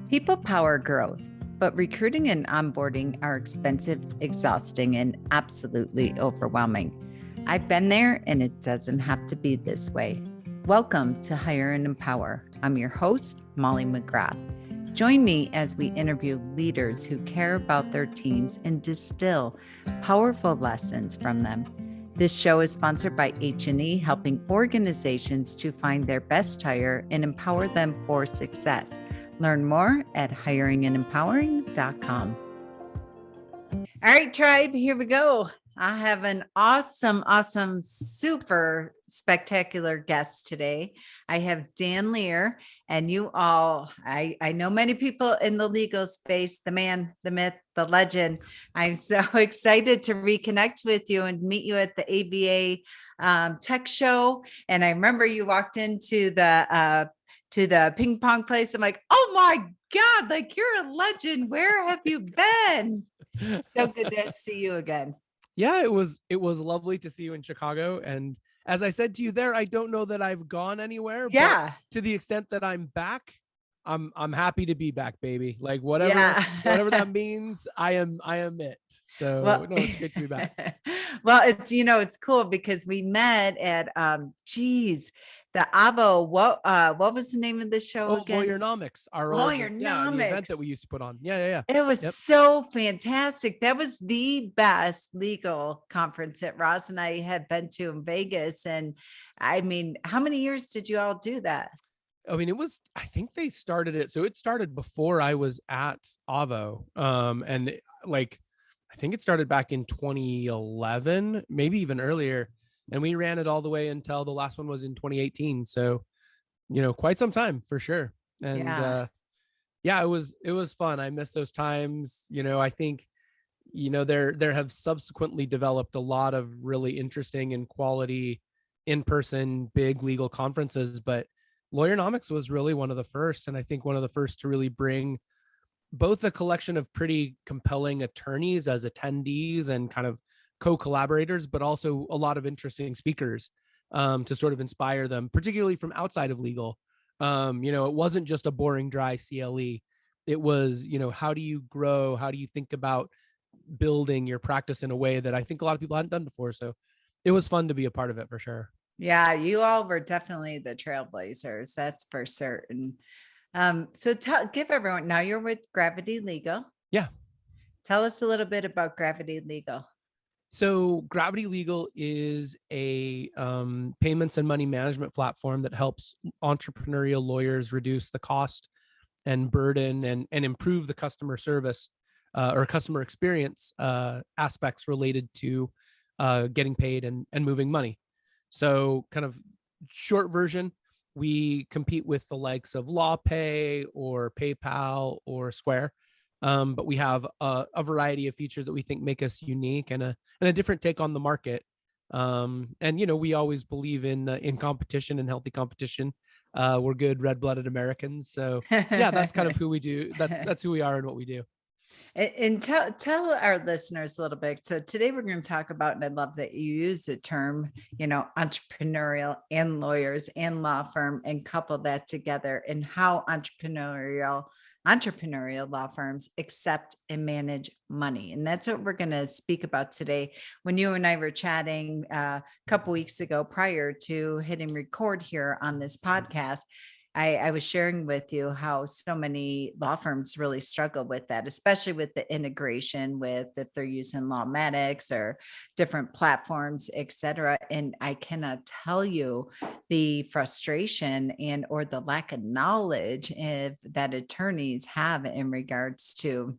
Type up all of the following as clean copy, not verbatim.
People power growth, but recruiting and onboarding are expensive, exhausting, and absolutely overwhelming. I've been there, and it doesn't have to be this way. Welcome to Hire and Empower. I'm your host, Molly McGrath. Join me as we interview leaders who care about their teams and distill powerful lessons from them. This show is sponsored by H&E, helping organizations to find their best hire and empower them for success. Learn more at hiringandempowering.com. All right, tribe, here we go. I have an awesome, super spectacular guest today. I have Dan Lear, and you all, I know many people in the legal space, the man, the myth, the legend. I'm so excited to reconnect with you and meet you at the ABA tech show. And I remember you walked into the ping pong place. I'm like, oh my God, like you're a legend. Where have you been? So good to see you again. Yeah, it was lovely to see you in Chicago. And as I said to you there, I don't know that I've gone anywhere, Yeah. but to the extent that I'm back, I'm happy to be back, baby. Like whatever that means, I am it. So well, no, it's great to be back. Well, it's cool because we met at the Avo. What was the name of the show again? Lawyer-nomics, the event that we used to put on. Yeah. It was so fantastic. That was the best legal conference that Ross and I had been to in Vegas. And I mean, how many years did you all do that? I mean, I think they started it. So it started before I was at Avo. And like, I think it started back in 2011, maybe even earlier. And we ran it all the way until the last one was in 2018. So, quite some time for sure. And it was fun. I miss those times. I think, there have subsequently developed a lot of really interesting and quality in-person big legal conferences, but Lawyer-nomics was really one of the first. And I think one of the first to really bring both a collection of pretty compelling attorneys as attendees and kind of co-collaborators, but also a lot of interesting speakers to sort of inspire them, particularly from outside of legal. It wasn't just a boring, dry CLE. It was, how do you grow? How do you think about building your practice in a way that I think a lot of people hadn't done before? So it was fun to be a part of it for sure. Yeah, you all were definitely the trailblazers. That's for certain. So give everyone, now you're with Gravity Legal. Yeah. Tell us a little bit about Gravity Legal. So Gravity Legal is a payments and money management platform that helps entrepreneurial lawyers reduce the cost and burden and improve the customer service or customer experience aspects related to getting paid and moving money. So kind of short version, we compete with the likes of LawPay or PayPal or Square. But we have a variety of features that we think make us unique and a different take on the market. And we always believe in competition and healthy competition. We're good red-blooded Americans, so yeah, that's kind of who we do. That's who we are and what we do. And tell our listeners a little bit. So today we're going to talk about, and I love that you use the term, entrepreneurial and lawyers and law firm, and couple that together, and how entrepreneurial law firms accept and manage money. And that's what we're going to speak about today. When you and I were chatting a couple weeks ago prior to hitting record here on this podcast, I was sharing with you how so many law firms really struggle with that, especially with the integration with if they're using Lawmatics or different platforms, et cetera. And I cannot tell you the frustration and or the lack of knowledge that attorneys have in regards to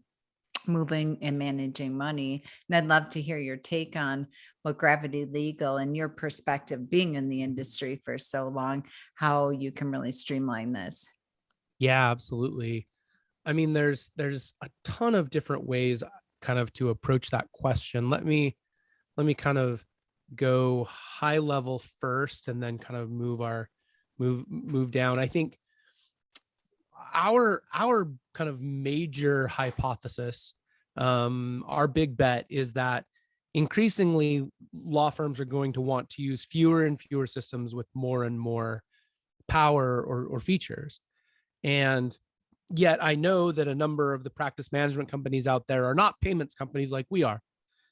moving and managing money. And I'd love to hear your take on what Gravity Legal and your perspective being in the industry for so long, how you can really streamline this. Yeah, absolutely. I mean, there's a ton of different ways kind of to approach that question. Let me kind of go high level first and then kind of move down. I think our kind of major hypothesis, our big bet is that increasingly law firms are going to want to use fewer and fewer systems with more and more power or features. And Yet I know that a number of the practice management companies out there are not payments companies like we are.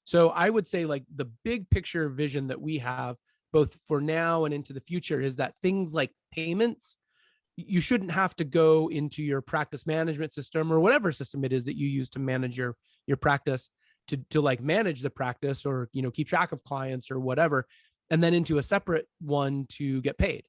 So I would say like the big picture vision that we have both for now and into the future is that things like payments, you shouldn't have to go into your practice management system or whatever system it is that you use to manage your practice to like manage the practice or, keep track of clients or whatever, and then into a separate one to get paid.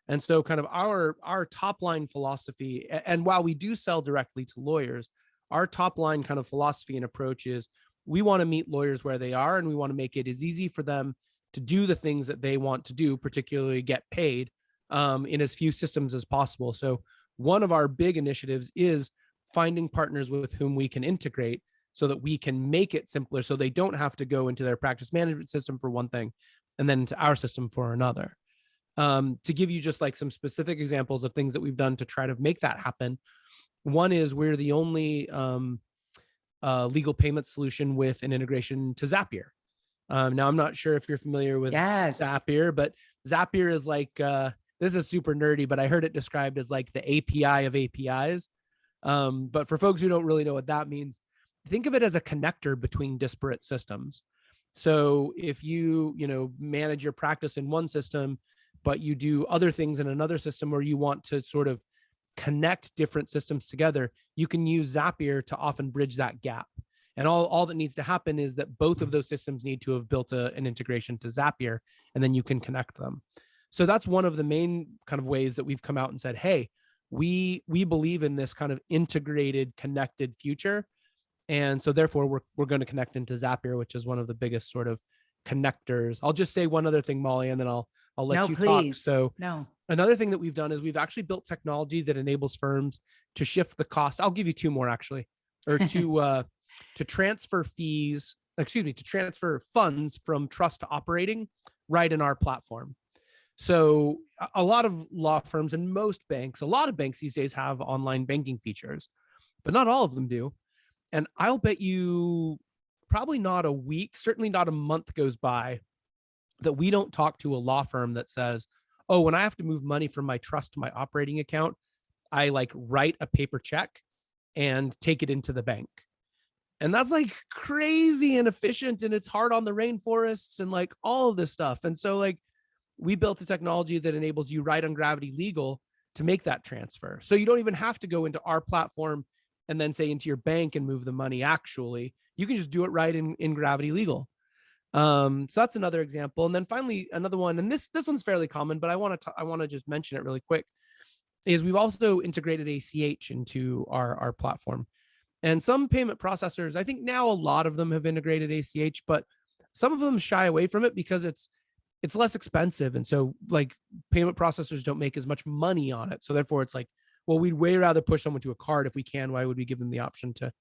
And so kind of our top line philosophy, and while we do sell directly to lawyers, our top line kind of philosophy and approach is we want to meet lawyers where they are, and we want to make it as easy for them to do the things that they want to do, particularly get paid, in as few systems as possible. So one of our big initiatives is finding partners with whom we can integrate so that we can make it simpler so they don't have to go into their practice management system for one thing and then into our system for another. To give you just like some specific examples of things that we've done to try to make that happen. One is we're the only legal payment solution with an integration to Zapier. Now, I'm not sure if you're familiar with Yes. Zapier, but Zapier is like, this is super nerdy, but I heard it described as like the API of APIs. But for folks who don't really know what that means, think of it as a connector between disparate systems. So if you manage your practice in one system, but you do other things in another system, or you want to sort of connect different systems together, you can use Zapier to often bridge that gap. And all that needs to happen is that both of those systems need to have built an integration to Zapier, and then you can connect them. So that's one of the main kind of ways that we've come out and said, hey, we believe in this kind of integrated, connected future. And so therefore we're going to connect into Zapier, which is one of the biggest sort of connectors. I'll just say one other thing, Molly, and then I'll let No, you talk. please. So No. another thing that we've done is we've actually built technology that enables firms to shift the cost. I'll give you two more actually, or to transfer fees, to transfer funds from trust to operating right in our platform. So a lot of law firms and most banks, a lot of banks these days have online banking features, but not all of them do. And I'll bet you probably not a week, certainly not a month goes by that we don't talk to a law firm that says, oh, when I have to move money from my trust to my operating account, I like write a paper check and take it into the bank. And that's like crazy inefficient, and it's hard on the rainforests and like all of this stuff. And so like we built a technology that enables you right on Gravity Legal to make that transfer. So you don't even have to go into our platform and then say into your bank and move the money. Actually, you can just do it right in Gravity Legal. So that's another example. And then finally, another one, and this one's fairly common, but I want to just mention it really quick, is we've also integrated ACH into our platform. And some payment processors, I think now a lot of them have integrated ACH, but some of them shy away from it because it's less expensive. And so like payment processors don't make as much money on it. So therefore it's like, well, we'd way rather push someone to a card if we can. Why would we give them the option to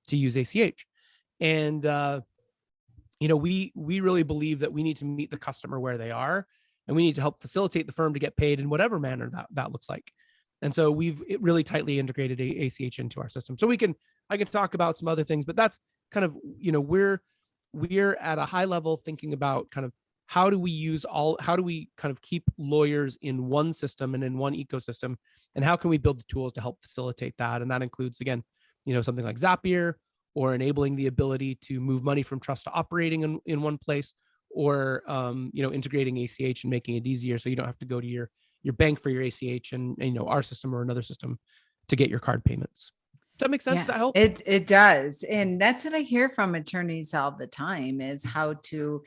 use ACH? And we really believe that we need to meet the customer where they are, and we need to help facilitate the firm to get paid in whatever manner that looks like. And so we've really tightly integrated ACH into our system. So I can talk about some other things, but that's kind of, we're at a high level thinking about kind of how do we kind of keep lawyers in one system and in one ecosystem, and how can we build the tools to help facilitate that? And that includes, again, something like Zapier, or enabling the ability to move money from trust to operating in one place, or integrating ACH and making it easier so you don't have to go to your bank for your ACH and our system or another system to get your card payments. Does that make sense? Does that help? It does. And that's what I hear from attorneys all the time, is how to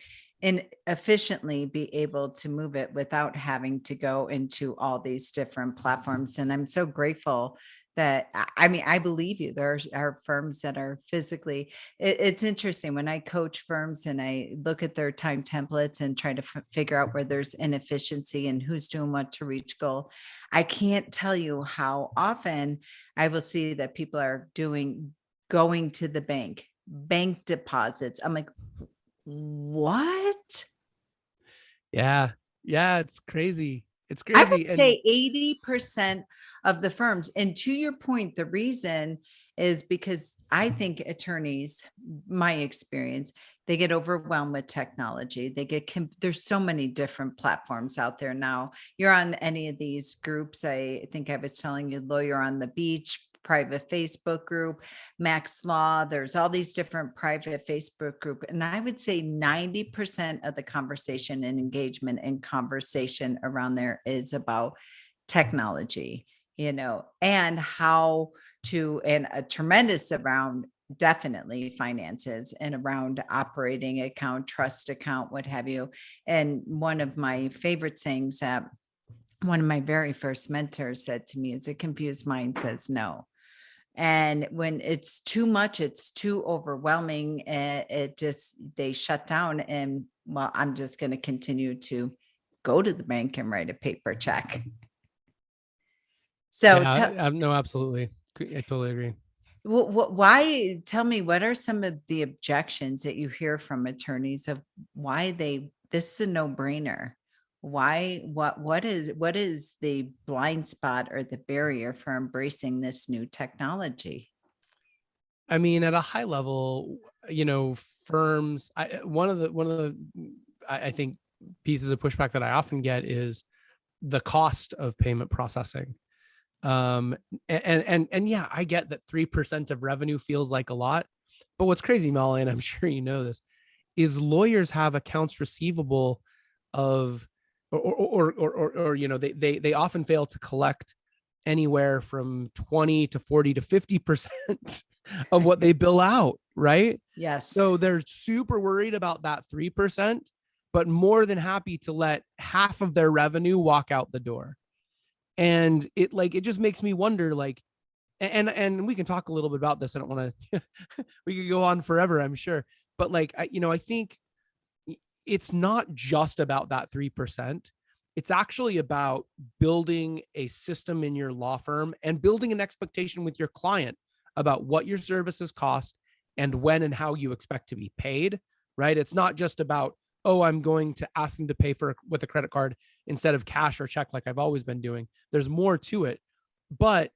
efficiently be able to move it without having to go into all these different platforms. And I'm so grateful that, I mean, I believe you. There are firms that are physically, it's interesting when I coach firms and I look at their time templates and try to figure out where there's inefficiency and who's doing what to reach goal. I can't tell you how often I will see that people are going to the bank deposits. I'm like, what? Yeah. It's crazy. It's I crazy. would say 80% of the firms. And to your point, the reason is because I think attorneys, my experience, they get overwhelmed with technology. There's so many different platforms out there now. You're on any of these groups. I think I was telling you, Lawyer on the Beach, private Facebook group, Max Law. There's all these different private Facebook group. And I would say 90% of the conversation and engagement and conversation around there is about technology, and how to, and a tremendous around definitely finances and around operating account, trust account, what have you. And one of my favorite sayings that one of my very first mentors said to me is, a confused mind says no. And when it's too much, it's too overwhelming, they shut down. And well, I'm just going to continue to go to the bank and write a paper check. So no, absolutely. I totally agree. why, tell me, what are some of the objections that you hear from attorneys of why this is a no-brainer? Why, what is the blind spot or the barrier for embracing this new technology? I mean, at a high level, firms, one of the I think pieces of pushback that I often get is the cost of payment processing. And yeah, I get that 3% of revenue feels like a lot, but what's crazy, Molly, and I'm sure you know this, is lawyers have accounts receivable of, they often fail to collect anywhere from 20 to 40 to 50% of what they bill out, right? Yes. So they're super worried about that 3%, but more than happy to let half of their revenue walk out the door. And it just makes me wonder, and we can talk a little bit about this. I don't want to, we could go on forever, I'm sure. But I think it's not just about that 3%. It's actually about building a system in your law firm and building an expectation with your client about what your services cost and when and how you expect to be paid, right? It's not just about, oh, I'm going to ask them to pay with a credit card instead of cash or check like I've always been doing. There's more to it. But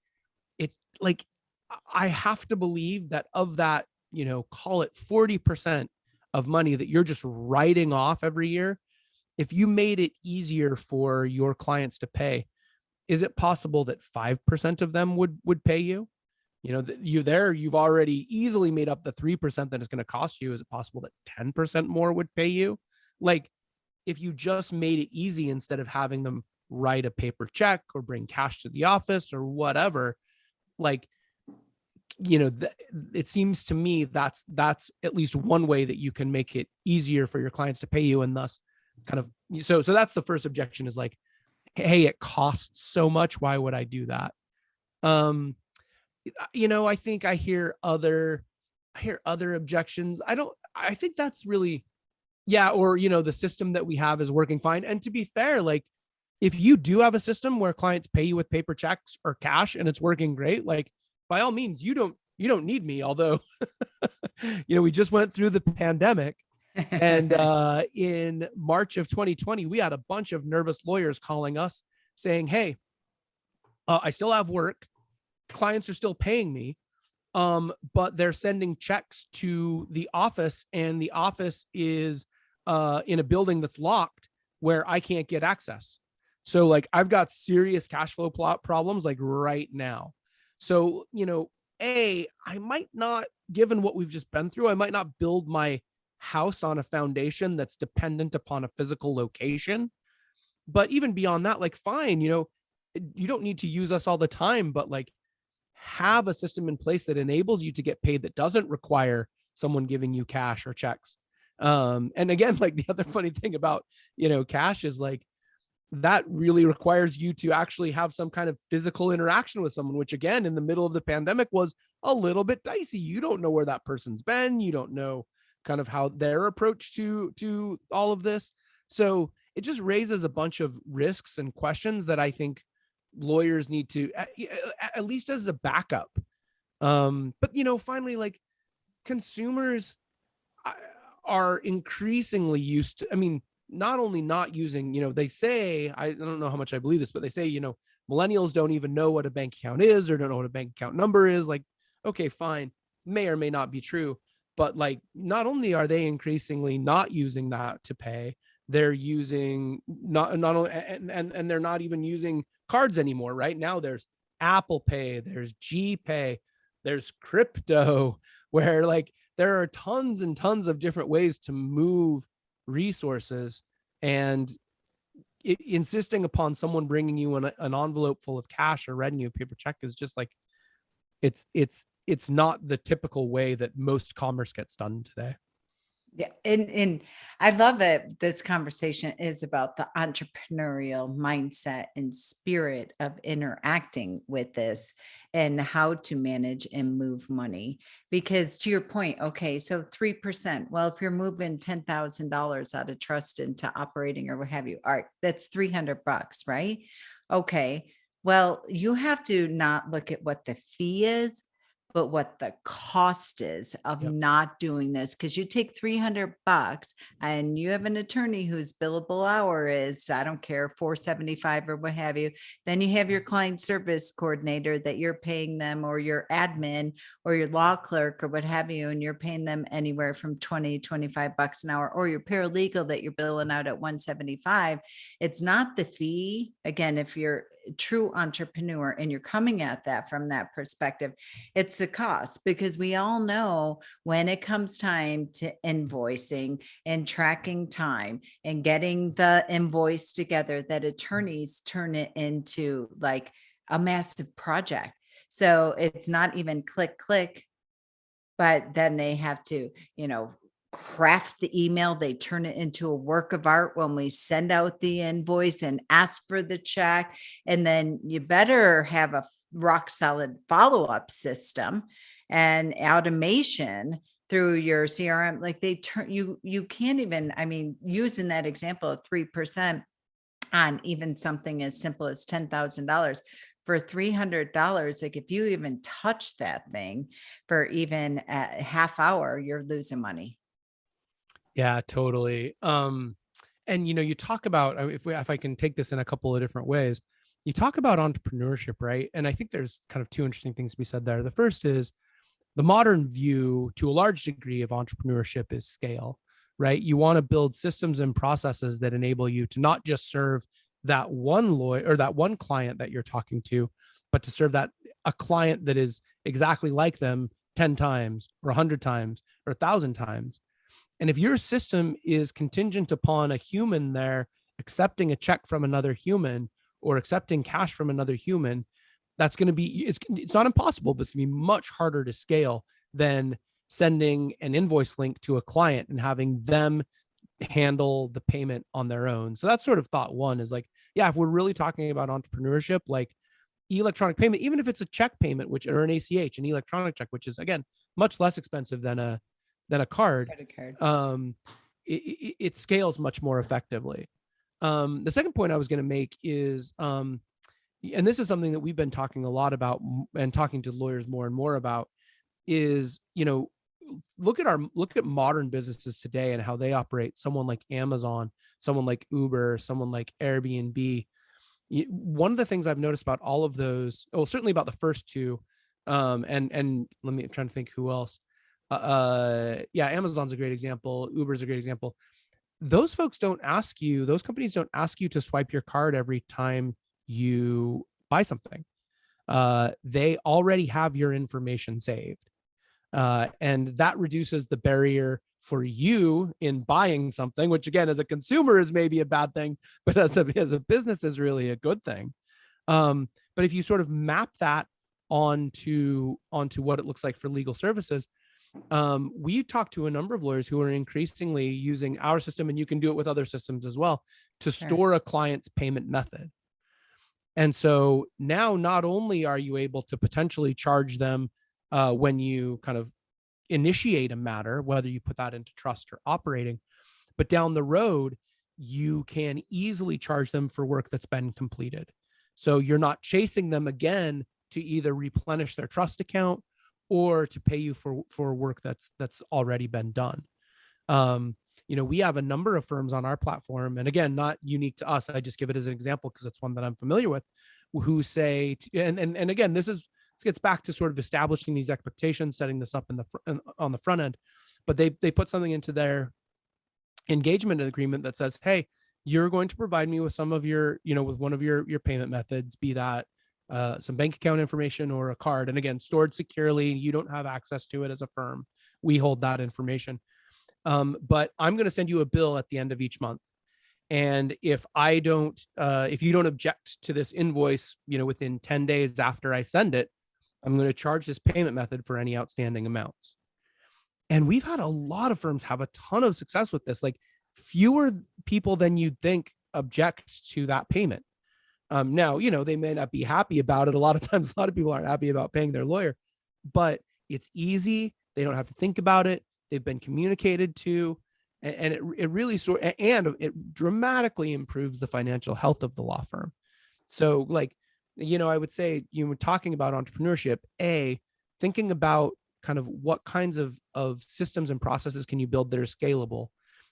I have to believe that of that, call it 40% of money that you're just writing off every year, if you made it easier for your clients to pay, is it possible that 5% of them would pay you? You've already easily made up the 3% that it's going to cost you. Is it possible that 10% more would pay you? If you just made it easy instead of having them write a paper check or bring cash to the office or whatever, it seems to me that's at least one way that you can make it easier for your clients to pay you, and thus kind of, so that's the first objection is hey, it costs so much. Why would I do that? I think I hear other objections. I think that's really, yeah. Or, the system that we have is working fine. And to be fair, if you do have a system where clients pay you with paper checks or cash and it's working great, by all means, you don't need me. Although, we just went through the pandemic, and in March of 2020, we had a bunch of nervous lawyers calling us saying, hey, I still have work. Clients are still paying me, but they're sending checks to the office, and the office is in a building that's locked where I can't get access. So I've got serious cash flow problems right now. So, I might not, given what we've just been through, I might not build my house on a foundation that's dependent upon a physical location. But even beyond that, fine, you don't need to use us all the time, but have a system in place that enables you to get paid that doesn't require someone giving you cash or checks. And again, the other funny thing about, cash is that really requires you to actually have some kind of physical interaction with someone, which again, in the middle of the pandemic was a little bit dicey. You don't know where that person's been. You don't know kind of how their approach to all of this. So it just raises a bunch of risks and questions that I think lawyers need to, at least as a backup. But finally, consumers are increasingly used to, not only not using, they say, I don't know how much I believe this, but they say, millennials don't even know what a bank account is or don't know what a bank account number is. Okay, fine, may or may not be true. But not only are they increasingly not using that to pay, they're using not only, and they're not even using cards anymore. Right now, there's Apple Pay, there's GPay, there's crypto, where like there are tons and tons of different ways to move resources. And insisting upon someone bringing you an envelope full of cash or writing you a paper check is just like, it's not the typical way that most commerce gets done today. Yeah. And I love it. This conversation is about the entrepreneurial mindset and spirit of interacting with this and how to manage and move money. Because to your point, okay, so 3%. Well, if you're moving $10,000 out of trust into operating or what have you, all right, that's $300, right? Okay. Well, you have to not look at what the fee is, but what the cost is of Yep. not doing this. Cause you take $300 and you have an attorney whose billable hour is, I don't care, 475 or what have you. Then you have your client service coordinator that you're paying them, or your admin or your law clerk or what have you. And you're paying them anywhere from 20, $25 an hour, or your paralegal that you're billing out at 175. It's not the fee. Again, if you're a true entrepreneur and you're coming at that from that perspective, it's the cost, because we all know when it comes time to invoicing and tracking time and getting the invoice together, that attorneys turn it into like a massive project. So it's not even click, but then they have to, craft the email. They turn it into a work of art when we send out the invoice and ask for the check. And then you better have a rock solid follow-up system and automation through your CRM. Like they turn you can't even, I mean, using that example of 3% on even something as simple as $10,000 for $300. Like if you even touch that thing for even a half hour, you're losing money. Yeah, totally. And you talk about, if I can take this in a couple of different ways, you talk about entrepreneurship, right? And I think there's kind of two interesting things to be said there. The first is the modern view to a large degree of entrepreneurship is scale, right? You want to build systems and processes that enable you to not just serve that one lawyer or that one client that you're talking to, but to serve a client that is exactly like them 10 times or 100 times or 1,000 times. And if your system is contingent upon a human there accepting a check from another human or accepting cash from another human, that's going to be, it's not impossible, but it's going to be much harder to scale than sending an invoice link to a client and having them handle the payment on their own. So that's sort of thought one, is like, yeah, if we're really talking about entrepreneurship, like electronic payment, even if it's a check payment, or an ACH, an electronic check, which is again much less expensive than a card, it scales much more effectively. The second point I was going to make is, and this is something that we've been talking a lot about and talking to lawyers more and more about, is, look at modern businesses today and how they operate. Someone like Amazon, someone like Uber, someone like Airbnb. One of the things I've noticed about all of those, certainly about the first two, and let me try to think who else. Amazon's a great example. Uber's a great example. Those companies don't ask you to swipe your card every time you buy something. They already have your information saved. And that reduces the barrier for you in buying something, which again, as a consumer is maybe a bad thing, but as a business is really a good thing. But if you sort of map that onto what it looks like for legal services, we talked to a number of lawyers who are increasingly using our system, and you can do it with other systems as well, to store a client's payment method. And so now not only are you able to potentially charge them when you kind of initiate a matter, whether you put that into trust or operating, but down the road, you can easily charge them for work that's been completed. So you're not chasing them again to either replenish their trust account or to pay you for work that's already been done. We have a number of firms on our platform, and again, not unique to us. I just give it as an example because it's one that I'm familiar with, who say, and again, this gets back to sort of establishing these expectations, setting this up on the front end, but they put something into their engagement agreement that says, hey, you're going to provide me with some of your, with one of your payment methods, be that some bank account information or a card. And again, stored securely. You don't have access to it as a firm. We hold that information. But I'm going to send you a bill at the end of each month. And if you don't object to this invoice, within 10 days after I send it, I'm going to charge this payment method for any outstanding amounts. And we've had a lot of firms have a ton of success with this. Like, fewer people than you'd think object to that payment. Now, they may not be happy about it. A lot of times, a lot of people aren't happy about paying their lawyer, but it's easy. They don't have to think about it. They've been communicated to, and it really and it dramatically improves the financial health of the law firm. So, like, I would say, you were talking about entrepreneurship, thinking about kind of what kinds of systems and processes can you build that are scalable,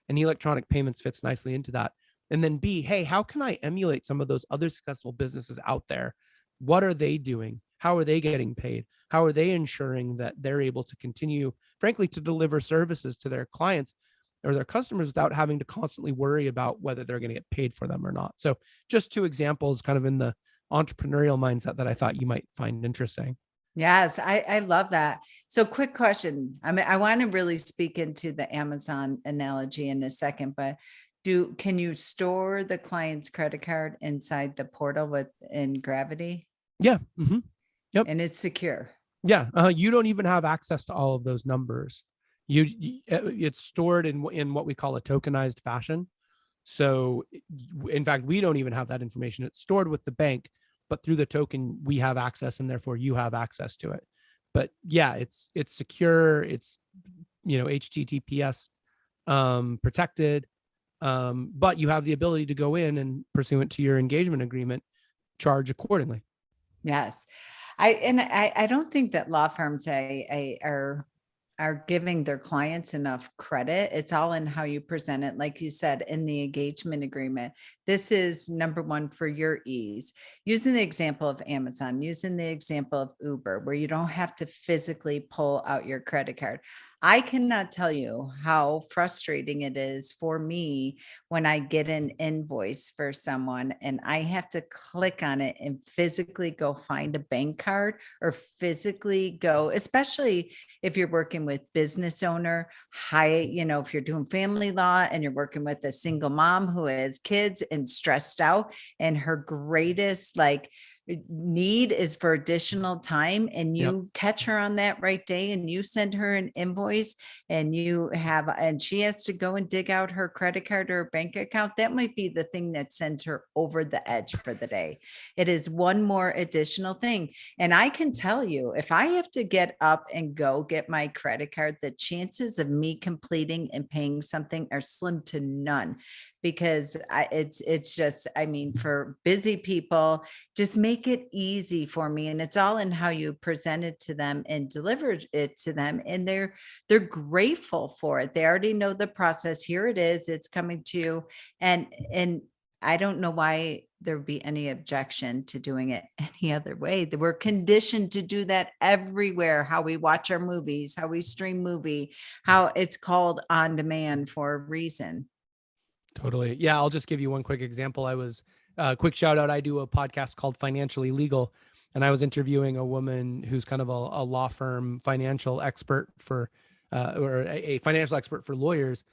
and electronic payments fits nicely into that. And then B, hey, how can I emulate some of those other successful businesses out there? What are they doing? How are they getting paid? How are they ensuring that they're able to continue, frankly, to deliver services to their clients or their customers without having to constantly worry about whether they're going to get paid for them or not? So just two examples kind of in the entrepreneurial mindset that I thought you might find interesting. Yes, I love that. So quick question. I mean, I want to really speak into the Amazon analogy in a second, but can you store the client's credit card inside the portal in Gravity? Yeah. Mm-hmm. Yep. And it's secure. Yeah. You don't even have access to all of those numbers. It's stored in what we call a tokenized fashion. So in fact, we don't even have that information. It's stored with the bank, but through the token, we have access, and therefore you have access to it. But yeah, it's secure. It's, HTTPS protected. But you have the ability to go in and, pursuant to your engagement agreement, charge accordingly. Yes. I don't think that law firms are giving their clients enough credit. It's all in how you present it. Like you said, in the engagement agreement, this is number one for your ease. Using the example of Amazon, using the example of Uber, where you don't have to physically pull out your credit card. I cannot tell you how frustrating it is for me when I get an invoice for someone and I have to click on it and physically go find a bank card, or physically go, especially if you're working with business owner, if you're doing family law and you're working with a single mom who has kids and stressed out, and her greatest need is for additional time, and you catch her on that right day and you send her an invoice, and she has to go and dig out her credit card or bank account. That might be the thing that sends her over the edge for the day. It is one more additional thing. And I can tell you, if I have to get up and go get my credit card, the chances of me completing and paying something are slim to none, because it's just, for busy people, just make it easy for me. And it's all in how you present it to them and deliver it to them. And they're grateful for it. They already know the process. Here it is, it's coming to you. And I don't know why there would be any objection to doing it any other way. We're conditioned to do that everywhere. How we watch our movies, how we stream movie, how it's called on demand for a reason. Totally. Yeah. I'll just give you one quick example. Quick shout out. I do a podcast called Financially Legal, and I was interviewing a woman who's kind of a law firm financial expert or a financial expert for lawyers.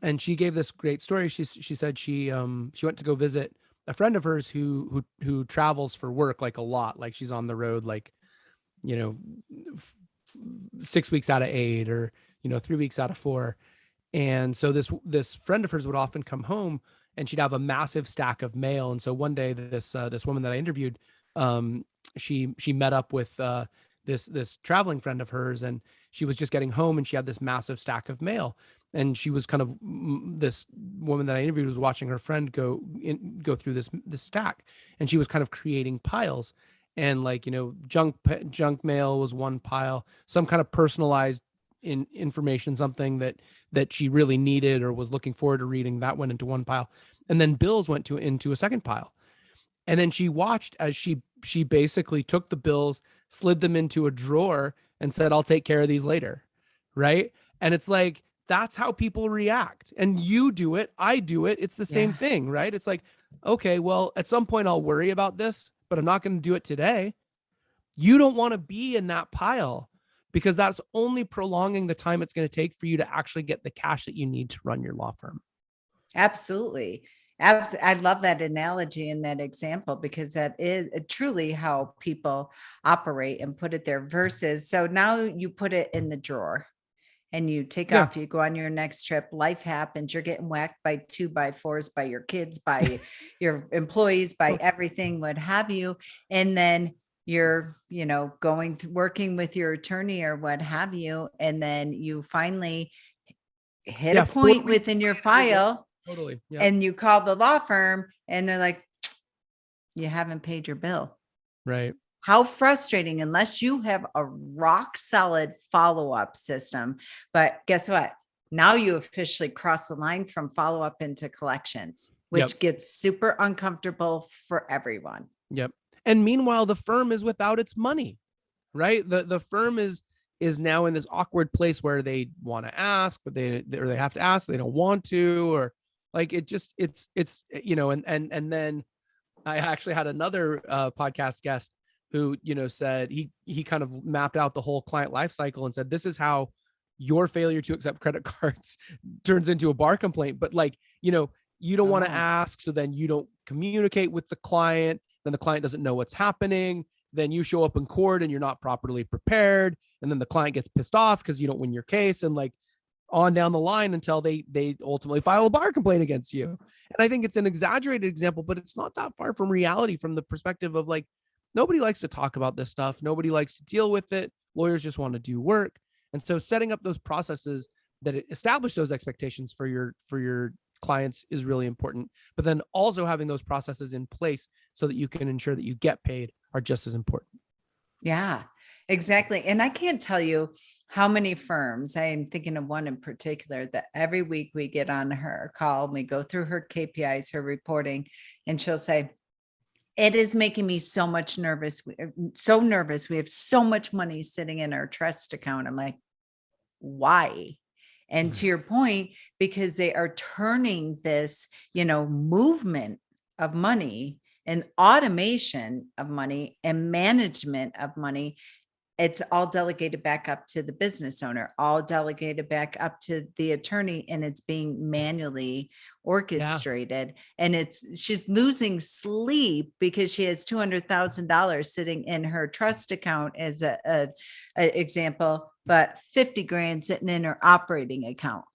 And she gave this great story. She said she went to go visit a friend of hers who travels for work, like a lot, like she's on the road, 6 weeks out of 8, or, 3 weeks out of 4. And so this friend of hers would often come home, and she'd have a massive stack of mail. And so one day, this woman that I interviewed, she met up with this traveling friend of hers, and she was just getting home, and she had this massive stack of mail. And she was this woman that I interviewed was watching her friend go through this stack, and she was kind of creating piles. And junk mail was one pile, some kind of personalized information, something that she really needed or was looking forward to reading, that went into one pile. And then bills went into a second pile. And then she watched as she basically took the bills, slid them into a drawer, and said, "I'll take care of these later." Right. And it's like, that's how people react. And you do it, I do it. It's the same thing, right? It's like, okay, well, at some point I'll worry about this, but I'm not going to do it today. You don't want to be in that pile, because that's only prolonging the time it's going to take for you to actually get the cash that you need to run your law firm. Absolutely. I love that analogy and that example, because that is truly how people operate and put it there versus, so now you put it in the drawer and you take Yeah. off, you go on your next trip, life happens, you're getting whacked by 2x4s, by your kids, by your employees, by everything, what have you. And then you're, going to working with your attorney or what have you. And then you finally hit a 4 point weeks within your later, you're good. file. Totally. Yeah. And you call the law firm and they're like, you haven't paid your bill. Right. How frustrating, unless you have a rock solid follow-up system. But guess what? Now you officially cross the line from follow-up into collections, which gets super uncomfortable for everyone. Yep. And meanwhile, the firm is without its money, right? The firm is now in this awkward place where they want to ask, but they have to ask, they don't want to, or like it's and then I actually had another podcast guest who, said he kind of mapped out the whole client life cycle and said, this is how your failure to accept credit cards turns into a bar complaint. But you don't want to ask. So then you don't communicate with the client. Then the client doesn't know what's happening. Then you show up in court and you're not properly prepared. And then the client gets pissed off because you don't win your case, and on down the line until they ultimately file a bar complaint against you. And I think it's an exaggerated example, but it's not that far from reality, from the perspective of nobody likes to talk about this stuff. Nobody likes to deal with it. Lawyers just want to do work. And so setting up those processes that establish those expectations for your clients is really important. But then also having those processes in place so that you can ensure that you get paid are just as important. Yeah, exactly. And I can't tell you how many firms, I am thinking of one in particular, that every week we get on her call and we go through her KPIs, her reporting, and she'll say, it is making me so much nervous. So nervous. We have so much money sitting in our trust account. I'm like, why? And to your point, because they are turning this, movement of money and automation of money and management of money, it's all delegated back up to the business owner, all delegated back up to the attorney, and it's being manually orchestrated. And she's losing sleep because she has $200,000 sitting in her trust account as a example, but 50 grand sitting in her operating account.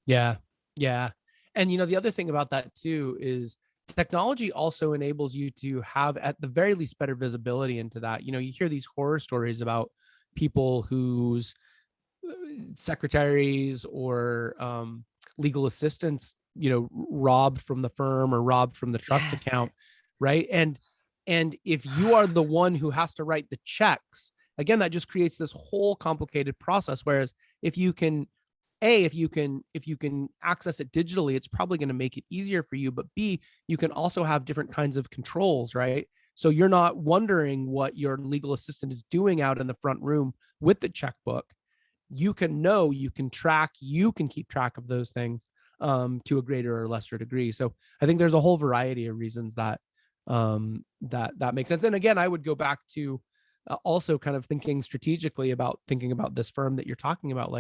Yeah. Yeah. And the other thing about that too is technology also enables you to have, at the very least, better visibility into that. You hear these horror stories about people whose secretaries or legal assistants, robbed from the firm or robbed from the trust account, right? And if you are the one who has to write the checks, again, that just creates this whole complicated process. Whereas if you can access it digitally, it's probably going to make it easier for you. But B, you can also have different kinds of controls, right? So you're not wondering what your legal assistant is doing out in the front room with the checkbook. You can know, you can track, you can keep track of those things to a greater or lesser degree. So I think there's a whole variety of reasons that that makes sense. And again, I would go back to also kind of thinking strategically about this firm that you're talking about.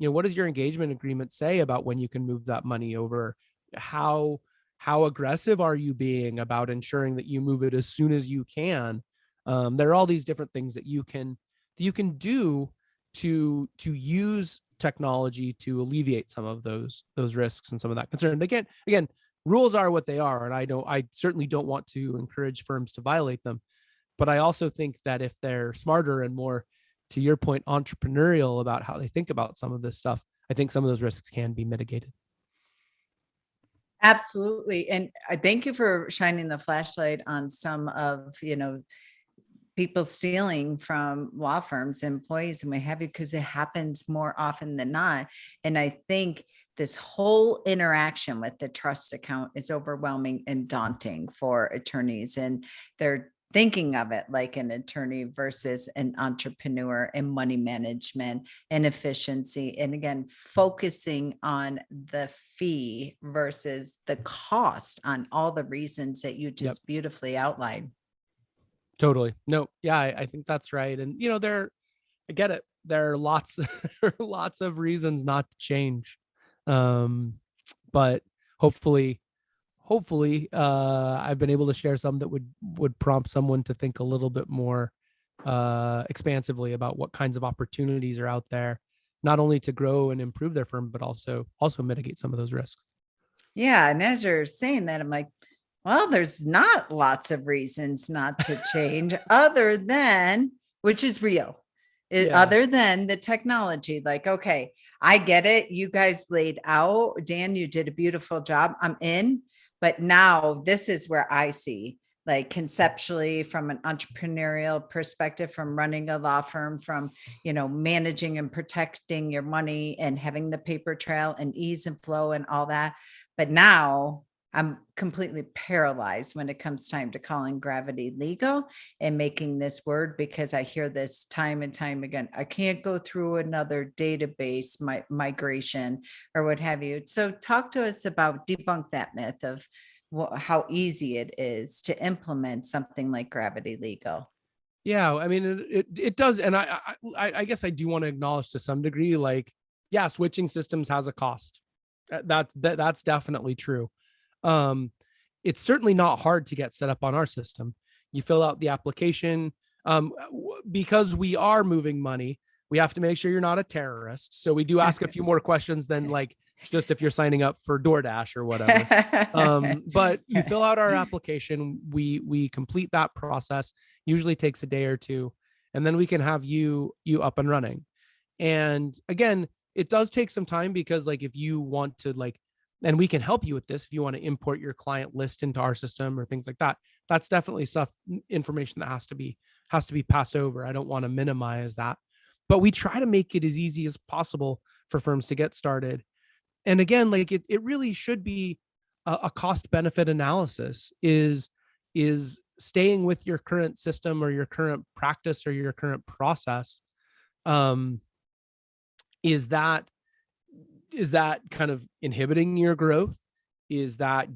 What does your engagement agreement say about when you can move that money over? How aggressive are you being about ensuring that you move it as soon as you can? There are all these different things that you can do to use technology to alleviate some of those risks and some of that concern. Again, rules are what they are, and I certainly don't want to encourage firms to violate them. But I also think that if they're smarter and more, to your point, entrepreneurial about how they think about some of this stuff, I think some of those risks can be mitigated. Absolutely. And I thank you for shining the flashlight on some of, people stealing from law firms, employees, and what have you, because it happens more often than not. And I think this whole interaction with the trust account is overwhelming and daunting for attorneys. And they're thinking of it like an attorney versus an entrepreneur and money management and efficiency. And again, focusing on the fee versus the cost on all the reasons that you Yep. just beautifully outlined. Totally. No. Yeah, I think that's right. And I get it. There are lots, lots of reasons not to change. But hopefully, I've been able to share some that would prompt someone to think a little bit more expansively about what kinds of opportunities are out there, not only to grow and improve their firm, but also mitigate some of those risks. Yeah. And as you're saying that, I'm like, well, there's not lots of reasons not to change other than, which is real, Yeah. other than the technology. Like, okay, I get it. You guys laid out, Dan, you did a beautiful job. I'm in. But now this is where I see, like, conceptually, from an entrepreneurial perspective, from running a law firm, from, managing and protecting your money and having the paper trail and ease and flow and all that. But now I'm completely paralyzed when it comes time to calling Gravity legal and making this word, because I hear this time and time again. I can't go through another database migration or what have you. So talk to us about, debunk that myth of how easy it is to implement something like Gravity legal. Yeah, I mean, it does, and I guess I do want to acknowledge to some degree, like, yeah, switching systems has a cost. That's definitely true. It's certainly not hard to get set up on our system. You fill out the application. Because we are moving money, we have to make sure you're not a terrorist. So we do ask a few more questions than like just if you're signing up for DoorDash or whatever. But you fill out our application. We complete that process. Usually takes a day or two, and then we can have you up and running. And again, it does take some time, because like if you want to, like, and we can help you with this, if you want to import your client list into our system or things like that, that's definitely information that has to be passed over. I don't want to minimize that, but we try to make it as easy as possible for firms to get started. And again, like it really should be a cost benefit analysis. Is staying with your current system or your current practice or your current process, is that kind of inhibiting your growth? Is that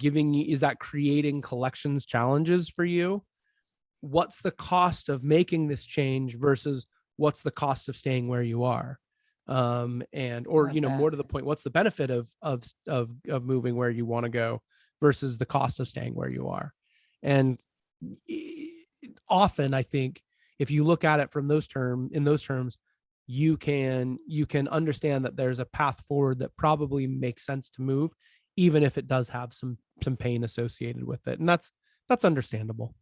creating collections challenges for you? What's the cost of making this change versus what's the cost of staying where you are? More to the point, what's the benefit of moving where you want to go versus the cost of staying where you are? And often, I think, if you look at it in those terms, you can understand that there's a path forward that probably makes sense to move, even if it does have some pain associated with it. And that's understandable.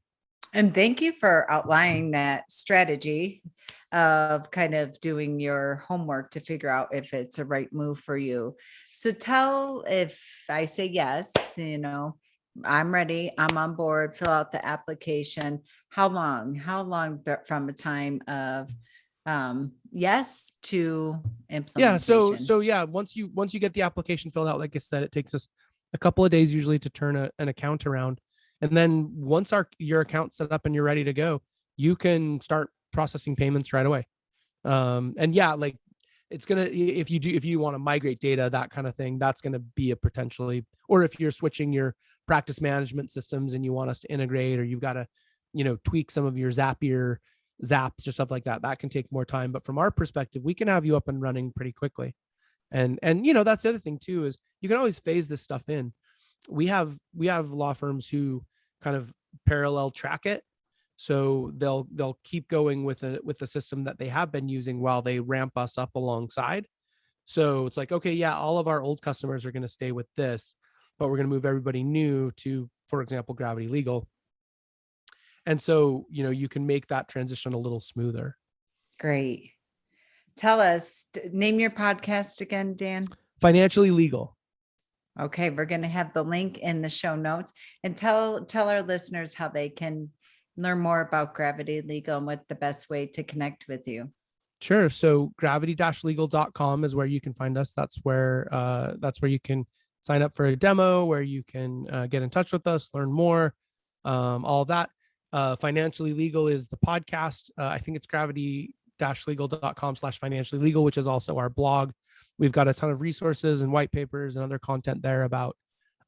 And thank you for outlining that strategy of kind of doing your homework to figure out if it's a right move for you. So tell, if I say yes, I'm ready, I'm on board, fill out the application. How long from a time of yes to implementation? So yeah, once you get the application filled out, like I said, it takes us a couple of days usually to turn an account around. And then once your account's set up and you're ready to go, you can start processing payments right away. And yeah, like it's gonna, if you want to migrate data, that kind of thing, that's gonna be a potentially, or if you're switching your practice management systems and you want us to integrate, or you've got to, tweak some of your Zapier zaps or stuff like that, that can take more time. But from our perspective, we can have you up and running pretty quickly. And that's the other thing too, is you can always phase this stuff in. We have law firms who kind of parallel track it. So they'll keep going with the system that they have been using while they ramp us up alongside. So it's like, okay, yeah, all of our old customers are going to stay with this, but we're going to move everybody new to, for example, Gravity Legal. And so, you can make that transition a little smoother. Great. Tell us, name your podcast again, Dan. Financially Legal. Okay, we're going to have the link in the show notes, and tell our listeners how they can learn more about Gravity Legal and what the best way to connect with you. Sure. So gravity-legal.com is where you can find us. That's where you can sign up for a demo, where you can get in touch with us, learn more, all of that. Financially Legal is the podcast. I think it's gravity-legal.com/financially legal, which is also our blog. We've got a ton of resources and white papers and other content there about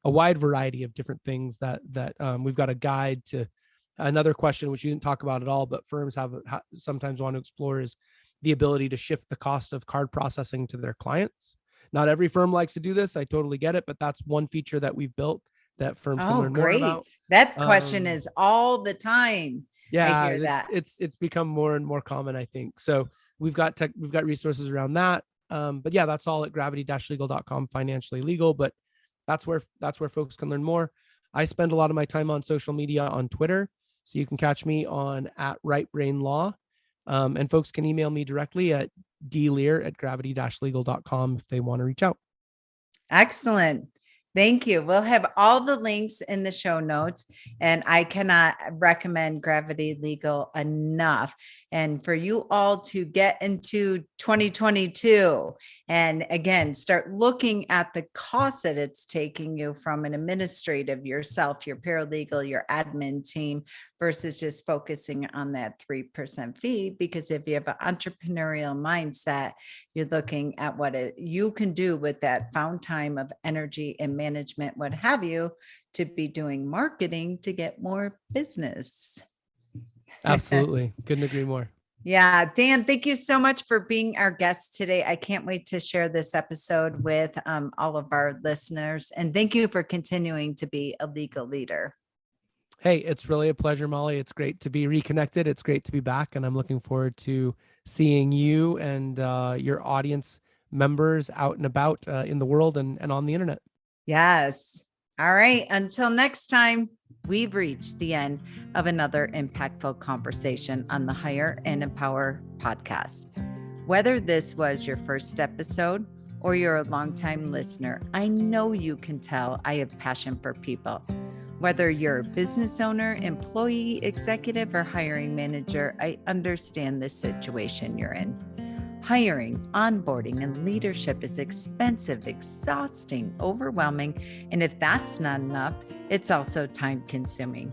a wide variety of different things that we've got a guide to. Another question, which you didn't talk about at all, but firms sometimes want to explore, is the ability to shift the cost of card processing to their clients. Not every firm likes to do this. I totally get it, but that's one feature that we've built that firms can learn more about. That question is all the time. Yeah, I hear that. It's become more and more common, I think. So we've got resources around that. But yeah, that's all at gravity-legal.com, financially legal. But that's where folks can learn more. I spend a lot of my time on social media on Twitter. So you can catch me on @rightbrainlaw. And folks can email me directly at dlear@gravity-legal.com if they want to reach out. Excellent. Thank you. We'll have all the links in the show notes, and I cannot recommend Gravity Legal enough. And for you all to get into 2022 and again, start looking at the cost that it's taking you from an administrative, yourself, your paralegal, your admin team, versus just focusing on that 3% fee. Because if you have an entrepreneurial mindset, you're looking at what you can do with that found time of energy and management, what have you, to be doing marketing to get more business. Absolutely. Couldn't agree more. Yeah. Dan, thank you so much for being our guest today. I can't wait to share this episode with all of our listeners. And thank you for continuing to be a legal leader. Hey, it's really a pleasure, Molly. It's great to be reconnected. It's great to be back. And I'm looking forward to seeing you and your audience members out and about in the world and on the internet. Yes. All right. Until next time, we've reached the end of another impactful conversation on the Hire and Empower podcast. Whether this was your first episode or you're a longtime listener, I know you can tell I have passion for people. Whether you're a business owner, employee, executive, or hiring manager, I understand the situation you're in. Hiring, onboarding, and leadership is expensive, exhausting, overwhelming, and if that's not enough, it's also time-consuming.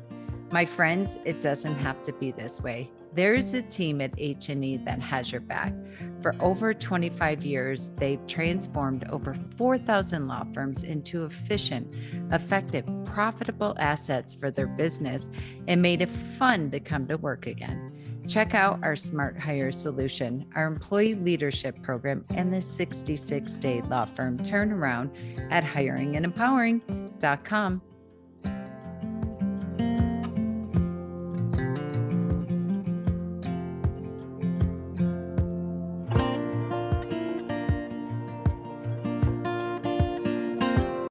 My friends, it doesn't have to be this way. There is a team at H&E that has your back. For over 25 years, they've transformed over 4,000 law firms into efficient, effective, profitable assets for their business and made it fun to come to work again. Check out our Smart Hire solution, our employee leadership program, and the 66-day law firm turnaround at hiringandempowering.com.